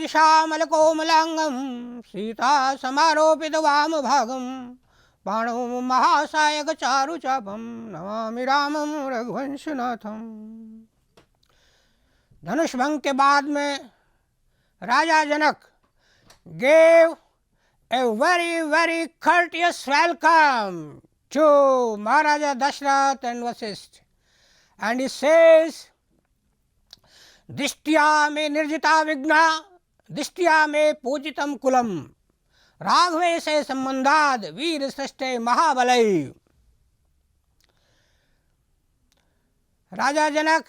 श्यामलकोमलांगं सीता समारोपित वामभागं बाणो महासायक चारुचापं नमामि रामं रघुवंशनाथं। धनुष भंग के बाद में राजा जनक gave a very courteous welcome to Maharaja Dashrath and Vasishtha, and he says, Dishtya me nirjita vigna, dishtya me pujitam kulam, राघवे से संबंधाद वीर सृष्टे महाबलय। राजा जनक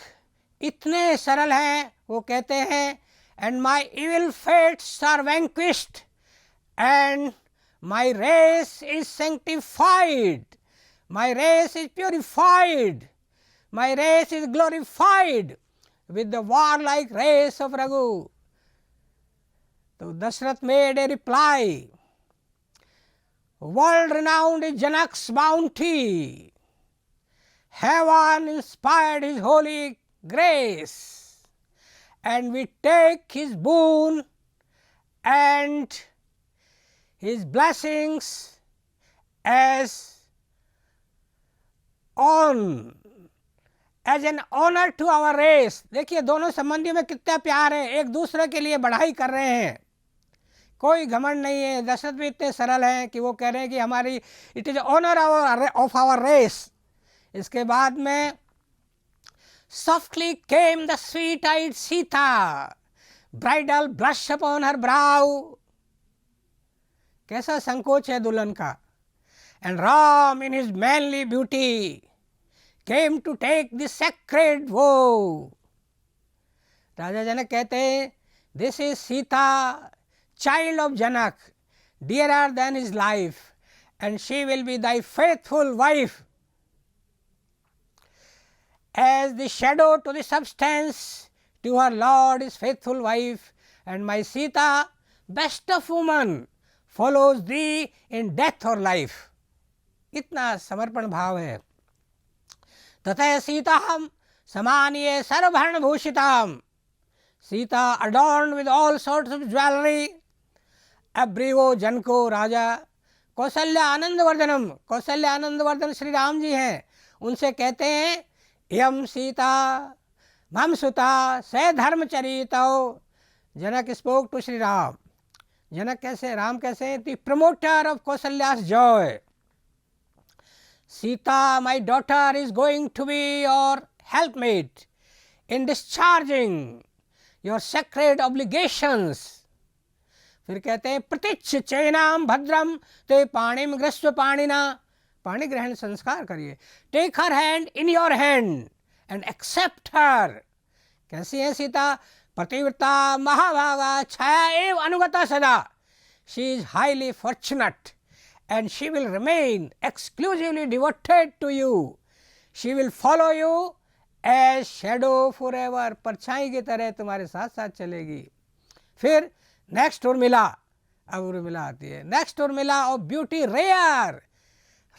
इतने सरल हैं, वो कहते हैं, and my evil fates are vanquished and my race is sanctified, my race is purified, my race is glorified with the warlike race of Raghu. So Dashrath made a reply, world renowned is Janak's bounty, heaven inspired his holy grace, and we take his boon and his blessings as an honor to our race. देखिए दोनों संबंधियों में कितना प्यार है, एक दूसरे के लिए बढ़ाई कर रहे हैं, कोई घमंड नहीं है। दशरथ भी इतने सरल हैं कि वो कह रहे हैं कि हमारी it is honour of our race. इसके बाद में softly came the sweet-eyed Sita, bridal blush upon her brow, कैसा संकोच है दुल्हन का, and Ram in his manly beauty came to take the sacred vow. राजा जनक कहते हैं, this is Sita, child of Janak, dearer than his life, and she will be thy faithful wife. As the shadow to the substance to her lord is faithful wife, and my Sita, best of woman, follows thee in death or life. इतना समर्पण भाव है। ततः सीताहम समानीय सर्वभरण भूषिताम, Sita adorned with all sorts of jewelry. अब्रीवो जनको राजा कौशल्या आनंदवर्धनम, कौशल्या आनंदवर्धन श्री राम जी हैं, उनसे कहते हैं, यम सीता मम सुता से धर्मचरितौ। Janak spoke to Shri Ram. जनक कैसे, राम कैसे, the promoter of Kaushalya's joy. Sita my daughter is going to be your helpmate in discharging your sacred obligations. फिर कहते हैं, प्रतिच्छ चैनाम भद्रम ते पाणिम ग्रस्व पाणिना, पाणी ग्रहण संस्कार करिए। Take her hand in your hand and accept her. कैसी है सीता? पतिव्रता महाभागा छाया एव अनुगता सदा। She is highly fortunate and she will remain exclusively devoted to you. She will follow you as shadow forever, परछाई की तरह तुम्हारे साथ साथ चलेगी। फिर नेक्स्ट उर्मिला, अब उर्मिला आती है। Next Urmila of beauty rare,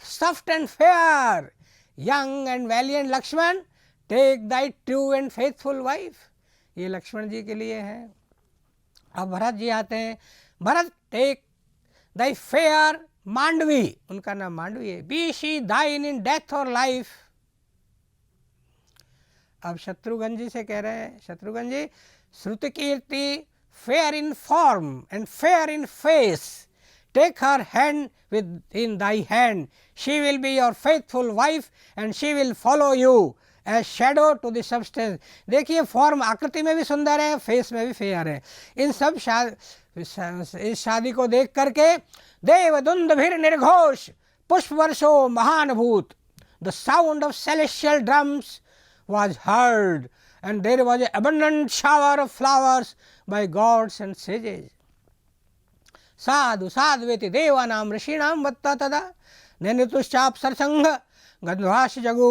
soft and fair, young and valiant Lakshman, take thy true and faithful wife. ये लक्ष्मण जी के लिए है। अब भरत जी आते हैं। Bharat, take thy fair Mandvi, उनका नाम मांडवी है, be she thine in death or life. अब शत्रुघ्न जी से कह रहे हैं, शत्रुघ्न जी, श्रुति कीर्ति fair in form and fair in face, take her hand within thy hand, she will be your faithful wife and she will follow you as shadow to the substance. देखिए form आकृति में भी सुंदर है, फेस में भी fair है। इन सब इस शादी को देख करके देवदुंदभिर निर्घोष पुष्प वर्षो महानुभूत, the sound of celestial drums was heard and there was an abundant shower of flowers by gods and sages. साधु साध्वेति देवानाम ऋषीणाम वत्ता तदा नैनतुश्चाप सरसंघ गंधर्वास जगु।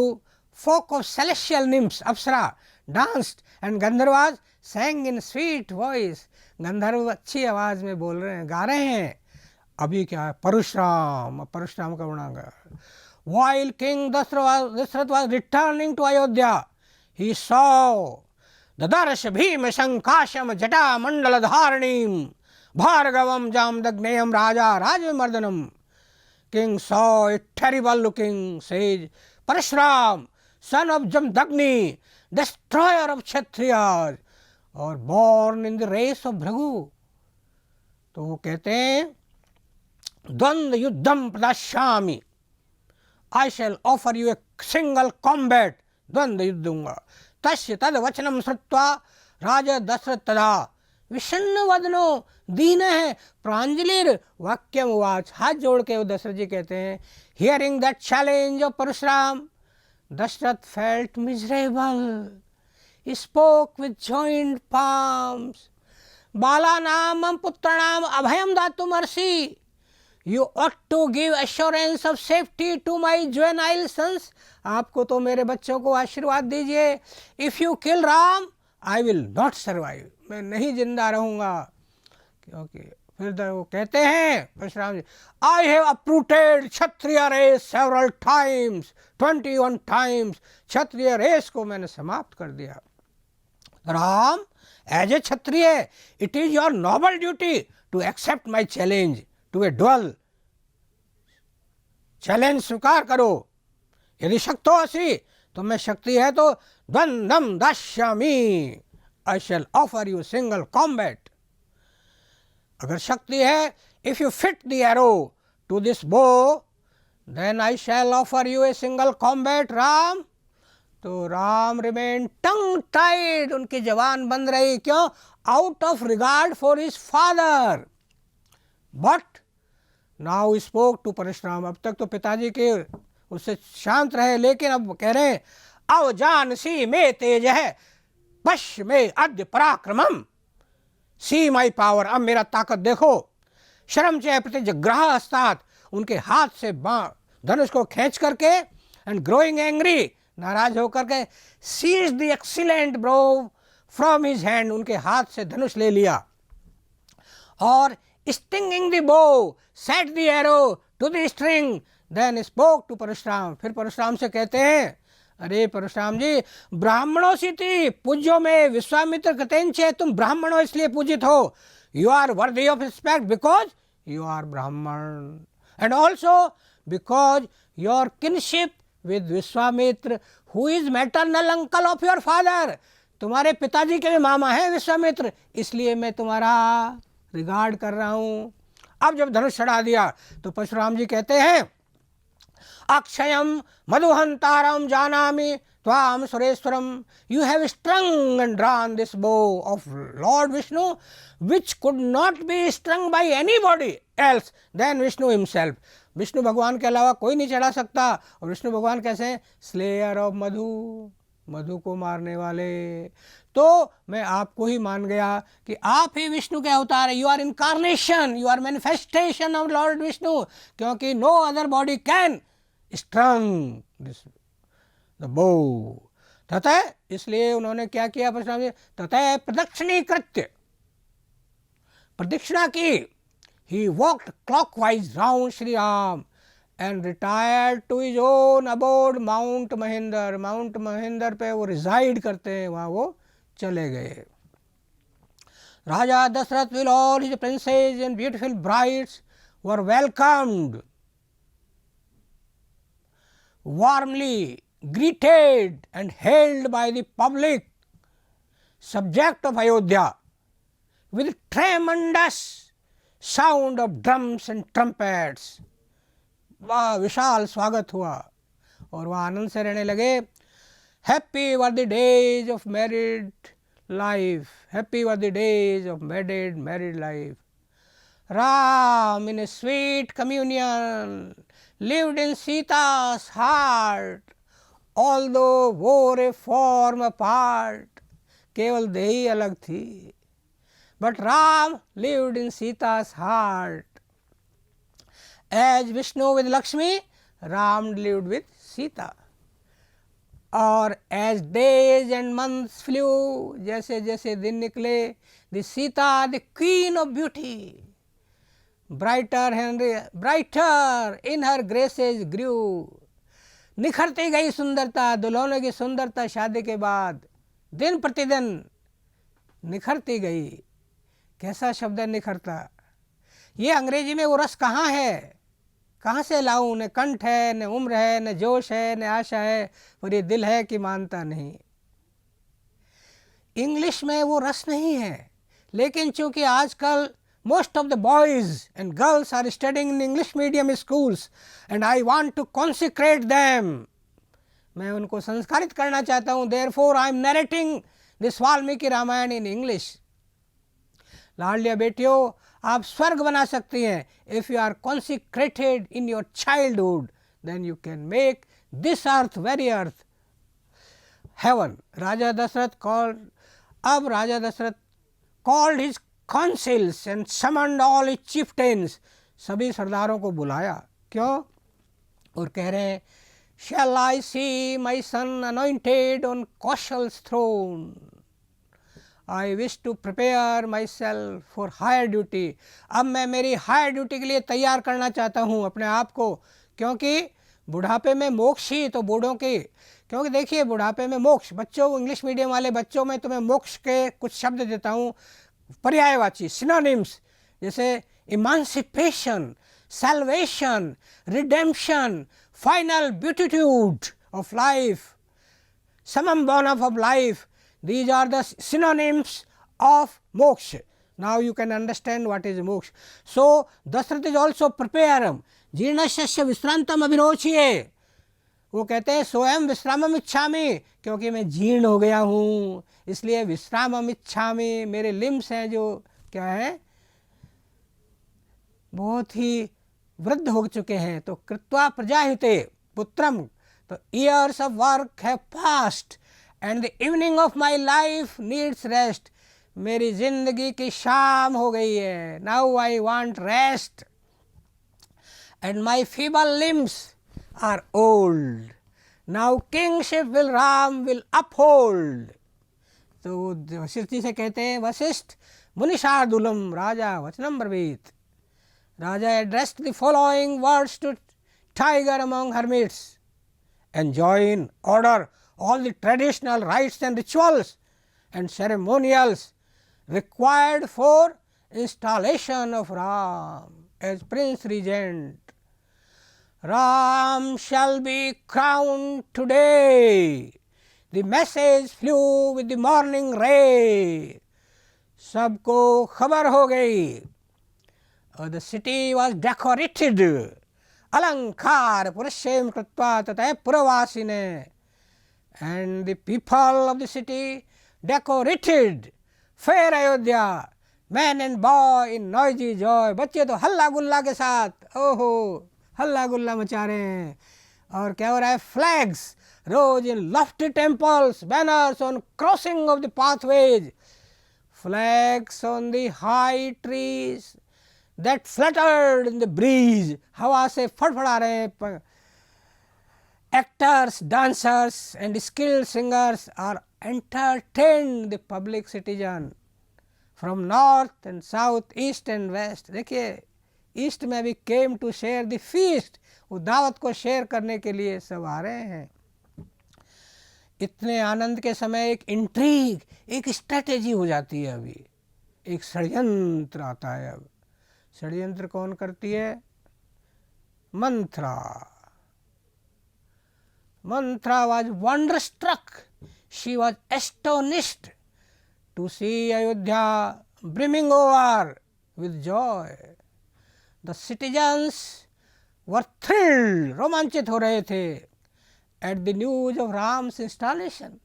folk of celestial nymphs Apsara danced and गंधर्वास sang in sweet voice. गंधर्व अच्छी आवाज में बोल रहे हैं, गा रहे हैं। अभी क्या है, परशुराम, परशुराम का वर्णन। while king Dashrath was returning to Ayodhya, he saw ददर्श भीम शंकाशम जटा मंडल धारणीम भार्गवम जामदग्नेयम राजा राजमर्दनम। King saw a terrible looking sage Parashuram son of Jamadagni destroyer of Kshatriyas और born in the race of Bhrigu. तो वो कहते हैं द्वंद्व युद्धम प्रदास्यामि, I shall offer you a single combat, द्वंद्व युद्ध दूंगा। तस्य तद वचनम श्रुत्वा राजा दशरथ तदा विषण्ण वदनो दीन है प्रांजलिर वाक्यम उवाच। हाथ जोड़ के वो दशरथ जी कहते हैं, hearing that challenge of Parashuram Dasharath felt miserable, he spoke with joined palms. बालानाम पुत्राणाम अभयम दातुमर्षि, you ought to give assurance of safety to my juvenile sons. आपको तो मेरे बच्चों को आशीर्वाद दीजिए। If you kill Ram, I will not survive. मैं नहीं जिंदा रहूँगा। क्योंकि फिर वो कहते हैं Parashuram ji, I have uprooted Kshatriya race several times, 21 times Kshatriya race को मैंने समाप्त कर दिया। Ram, as a Kshatriya, it is your noble duty to accept my challenge to a duel. Challenge स्वीकार करो। यदि शक्तो असि, तो मैं शक्ति है तो द्वंद्वम दास्यामि, I shall offer you single combat. अगर शक्ति है, if you fit the arrow to this bow, then I shall offer you a single combat Ram. तो राम रिमेन टंग टाइड, उनकी जबान बंद रही। क्यों? Out of regard for his father. But now spoke to Parashuram, अब तक तो पिताजी के उससे शांत रहे, लेकिन अब कह रहे हैं, अव जानसी में तेज है पश्य में अद्य पराक्रमम, सी माई पावर, अब मेरा ताकत देखो। शर्म से प्रतिजग्राह हस्तात, उनके हाथ से धनुष को खींच करके, एंड ग्रोइंग एंग्री, नाराज होकर के, seize the excellent bow from his hand, उनके हाथ से धनुष ले लिया। और stringing the bow set the arrow to the string, then spoke to Parashuram. फिर परशुराम से कहते हैं, अरे परशुराम जी, ब्राह्मणों सी थी पूज्यो में विश्वामित्र कतेंचे, तुम ब्राह्मण हो इसलिए पूजित हो। You are worthy of respect because you are Brahmin, and also because your kinship with Vishwamitra who is maternal uncle of your father, तुम्हारे पिताजी के भी मामा हैं विश्वामित्र, इसलिए मैं तुम्हारा रिगार्ड कर रहा हूँ। अब जब धनुष चढ़ा दिया तो परशुराम जी कहते हैं, अक्षयम मधुहंतारम जानामि त्वाम सुरेश्वरम, you have strung and drawn this bow of lord Vishnu which could not be strung by anybody else than Vishnu himself. Vishnu भगवान के अलावा कोई नहीं चढ़ा सकता। और विष्णु भगवान कैसे हैं? स्लेयर ऑफ मधु, मधु को मारने वाले। तो मैं आपको ही मान गया कि आप ही विष्णु के अवतार है। You are incarnation, you are manifestation of lord Vishnu, क्योंकि no other body can strung this the bow. ततः इसलिए उन्होंने क्या किया परशुराम जी? ततः प्रदक्षिणीकृत्य, प्रदक्षिणा की। He walked clockwise round Shri Ram and retired to his own abode mount Mahendra. Mount Mahendra पे वो रिजाइड करते हैं, वहाँ वो चले गए। Raja Dasharath with all his princes and beautiful brides were welcomed, warmly greeted and hailed by the public subject of Ayodhya with tremendous sound of drums and trumpets. वाह, विशाल स्वागत हुआ और वह आनंद से रहने लगे। Happy were the days of married life, happy were the days of married life. Ram in a sweet communion lived in Sita's heart, although wore a form apart. केवल देही अलग थी, but Ram lived in Sita's heart. As Vishnu with Lakshmi, Ram lived with Sita. और as days and months flew, जैसे जैसे दिन निकले, the Sita, the queen of beauty, brighter in her graces grew. निखरती गई सुंदरता, दुल्हनों की सुंदरता शादी के बाद दिन प्रतिदिन निखरती गई। कैसा शब्द है निखरता। ये अंग्रेजी में वो रस कहाँ है, कहाँ से लाऊं? न कंठ है, न उम्र है, न जोश है, न आशा है, और ये दिल है कि मानता नहीं। इंग्लिश में वो रस नहीं है, लेकिन चूंकि आजकल most of the boys and girls are studying in English medium schools and I want to consecrate them, मैं उनको संस्कारित करना चाहता हूँ। therefore I am narrating this Valmiki Ramayan in English। लाडलिया बेटियों, आप स्वर्ग बना सकती हैं if you are consecrated in your childhood, then you can make this earth very earth heaven। Raja Dasharath called his councils and summoned all his chieftains, सभी सरदारों को बुलाया। क्यों? और कह रहे हैं shall I see my son anointed on Kaushal's throne, I wish to prepare myself for higher duty। अब मैं मेरी हायर ड्यूटी के लिए तैयार करना चाहता हूँ अपने आप को, क्योंकि बुढ़ापे में मोक्ष ही तो बूढ़ों की, क्योंकि देखिए बुढ़ापे में मोक्ष, बच्चों इंग्लिश मीडियम वाले बच्चों में तुम्हें मोक्ष के कुछ शब्द देता हूँ पर्यायवाची सिनोनिम्स, जैसे emancipation, salvation, redemption, final beatitude of life, summum bonum of life, these are the synonyms of moksha। now you can understand what is moksha। so Dashrath is also prepared, जीर्णस्य विश्रांतम अभिरोचये, वो कहते हैं स्वयं विश्रामम इच्छामि, क्योंकि मैं जीर्ण हो गया हूँ इसलिए विश्रामम इच्छामि, मेरे लिम्स हैं जो क्या है बहुत ही वृद्ध हो चुके हैं। तो कृत्वा प्रजाहिते पुत्रम, तो years of work have past and the evening of my life needs rest, मेरी जिंदगी की शाम हो गई है, now I want rest and my feeble limbs are old, now kingship will Ram will uphold। तो वशिष्ठ जी से कहते हैं वशिष्ठ मुनिशार्दूलम राजा वचनम ब्रवीत। राजा addressed the following words to tiger among hermits, enjoy in order all the traditional rites and rituals and ceremonials required for installation of Ram as Prince Regent। Ram shall be crowned today, the message flew with the morning ray। सबको खबर हो गई और the city was decorated, अलंकार पुरुषेम कृत्वा ततः पुरवासिने, and the people of the city decorated fair Ayodhya, man and boy in noisy joy। बच्चे तो हल्ला गुल्ला के साथ ओहो हल्ला गुल्ला मचा रहे हैं। और क्या हो रहा है? Flags rose in lofty temples, banners on crossing of the pathways, flags on the high trees that fluttered in the breeze, हवा से फड़फड़ा रहे हैं। Actors, dancers and skilled singers are entertain the public citizen from north and south, east and west. देखिए east में भी came to share the feast, वो दावत को शेयर करने के लिए सब आ रहे हैं। इतने आनंद के समय एक इंट्रीग, एक स्ट्रेटेजी हो जाती है। अभी एक षड्यंत्र आता है। अब षड्यंत्र कौन करती है? Manthara. Manthara was wonderstruck, she was astonished to see Ayodhya brimming over with joy. The citizens were thrilled, रोमांचित हो रहे थे at the news of Ram's installation।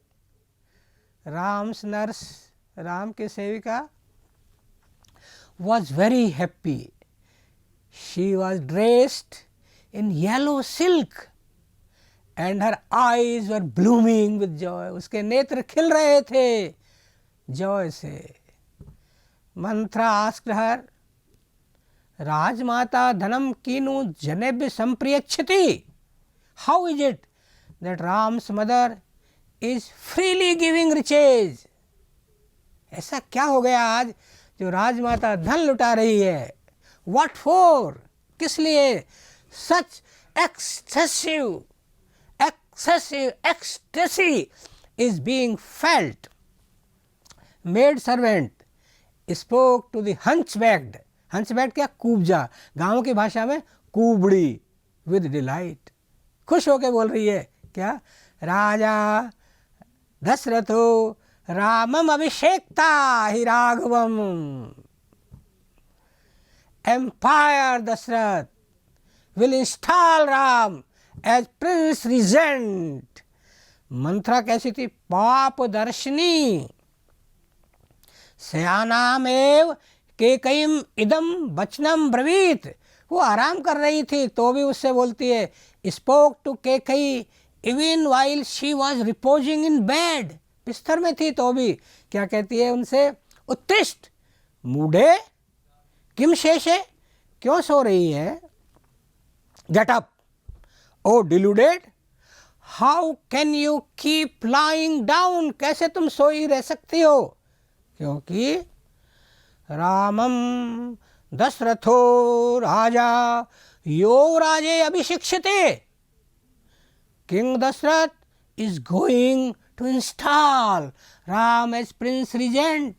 Ram's nurse, Ram की सेविका was very happy। She was dressed in yellow silk and her eyes were blooming with joy। उसके नेत्र खिल रहे थे joy से। मंथरा asked her, राजमाता धनम कीनु जनेभ्य संप्रियच्छति, how is it that Ram's mother is freely giving riches. ऐसा क्या हो गया आज जो राजमाता धन लुटा रही है? व्हाट फॉर, किस लिए? Such excessive excess is being felt. Maid servant spoke to the hunchbacked, hunchbacked क्या, कूबजा, गाँव की भाषा में कुबड़ी, विद डिलाइट, खुश होके बोल रही है क्या, राजा दशरथो रामम अभिषेक्ता हि राघवम, emperor Dasharath will install Ram as prince regent. Manthara कैसी थी, पाप दर्शनी, सयानामेव केकयीम इदम वचनम ब्रवीत, वो आराम कर रही थी तो भी उससे बोलती है, spoke to Kaikeyi even while she was reposing in bed, बिस्तर में थी तो भी क्या कहती है उनसे, उत्तिष्ठ मूढ़े किम शेषे, क्यों सो रही है, get up o deluded, how can you keep lying down, कैसे तुम सोई रह सकती हो, क्योंकि रामम दशरथो राजा यो राजे अभिषिक्षते, king Dasharath is going to install Ram as prince regent,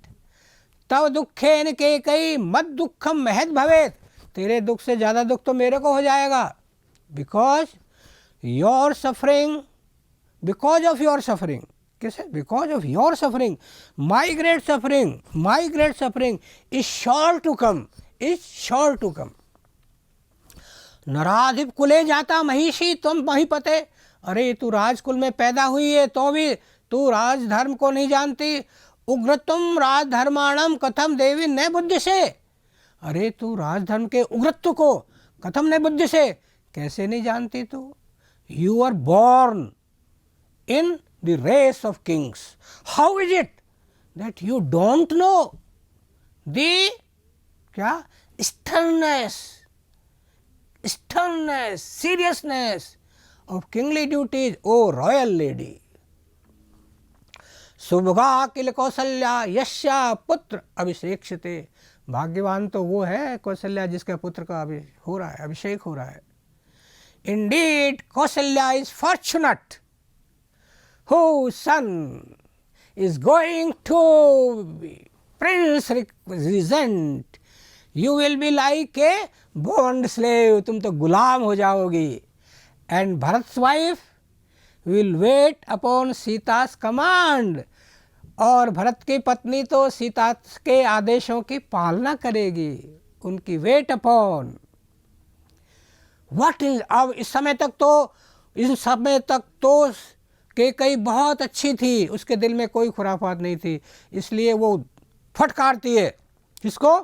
तव दुखेन केकई मद दुखम महद भवेत, तेरे दुख से ज़्यादा दुख तो मेरे को हो जाएगा, because your suffering, because of your suffering, कैसे, because of your suffering my great suffering is sure to come, is sure to come. नराधिप कुले जाता महिषी तुम महीपते, अरे तू राजकुल में पैदा हुई है तो भी तू राजधर्म को नहीं जानती, उग्र तुम राजधर्माणम कथम देवी न बुद्धि से, अरे तू राजधर्म के उग्रत्व को कथम न बुद्धि से कैसे नहीं जानती तू, you are born in the race of kings, how is it that you don't know the क्या, sternness, seriousness of kingly duties, O royal lady। सुभगा किल कौशल्या यस्या पुत्र अभिषेक्षते, भाग्यवान तो वो है कौशल्या जिसके पुत्र का हो रहा है, अभिषेक हो रहा है। Indeed Kaushalya is fortunate whose son is going to be prince regent, you will be like a bond slave, तुम तो गुलाम हो जाओगी, and Bharat's wife will wait upon सीता's command, और भरत की पत्नी तो सीता के आदेशों की पालना करेगी, उनकी वेट अपॉन। व्हाट इज, अब इस समय तक तो केकई बहुत अच्छी थी, उसके दिल में कोई खुराफात नहीं थी, इसलिए वो फटकारती है किसको,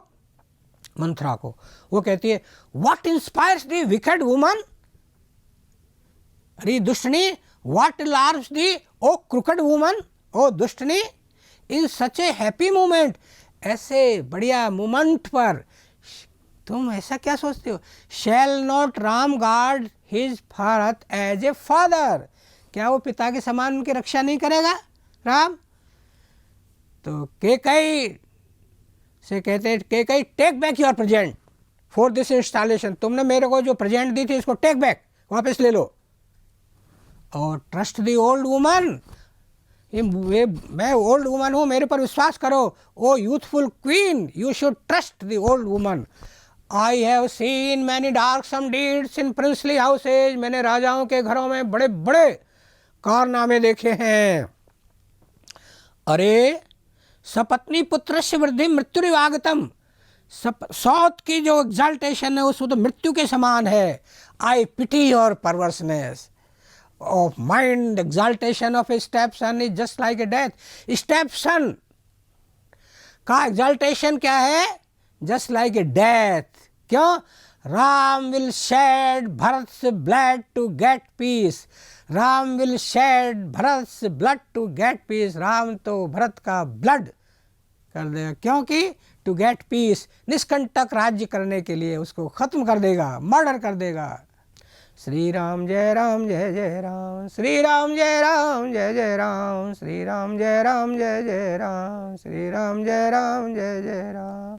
मंथरा को, वो कहती है what inspires the wicked woman, अरे दुष्टनी, what lures the o crooked woman, o दुष्टनी, in such a happy moment, ऐसे बढ़िया मोमेंट पर तुम ऐसा क्या सोचते हो, shall not Ram guard his Bharat as a father, क्या वो पिता के समान उनकी रक्षा नहीं करेगा राम। तो केकई से कहते हैं, Kaikeyi take back your present for this installation, तुमने मेरे को जो प्रेजेंट दी थी इसको टेक बैक, वापस ले लो, और ट्रस्ट द ओल्ड वुमन, मैं ओल्ड वुमन हूँ, मेरे पर विश्वास करो, o youthful queen you should trust the old woman, I have seen many darksome deeds in princely houses, मैंने राजाओं के घरों में बड़े बड़े कारनामे देखे हैं। अरे सपत्नी पुत्र से वृद्धि मृत्युरिवागतम, सौत की जो एग्जाल्टेशन है उसमें तो मृत्यु के समान है। I pity your perverseness of mind, exaltation of a stepson is just like a death. Stepson का एग्जाल्टेशन क्या है, जस्ट लाइक ए डेथ। क्यों, Ram will shed Bharat's blood to get peace, Ram will shed Bharat's blood to get peace, Ram तो भरत का blood कर देगा, क्योंकि to get piece, निष्कंटक राज्य करने के लिए उसको खत्म कर देगा, मर्डर कर देगा। श्री राम जय राम जय जय राम, श्री राम जय राम जय जय राम, श्री राम जय राम जय जय राम, श्री राम जय राम जय जय राम।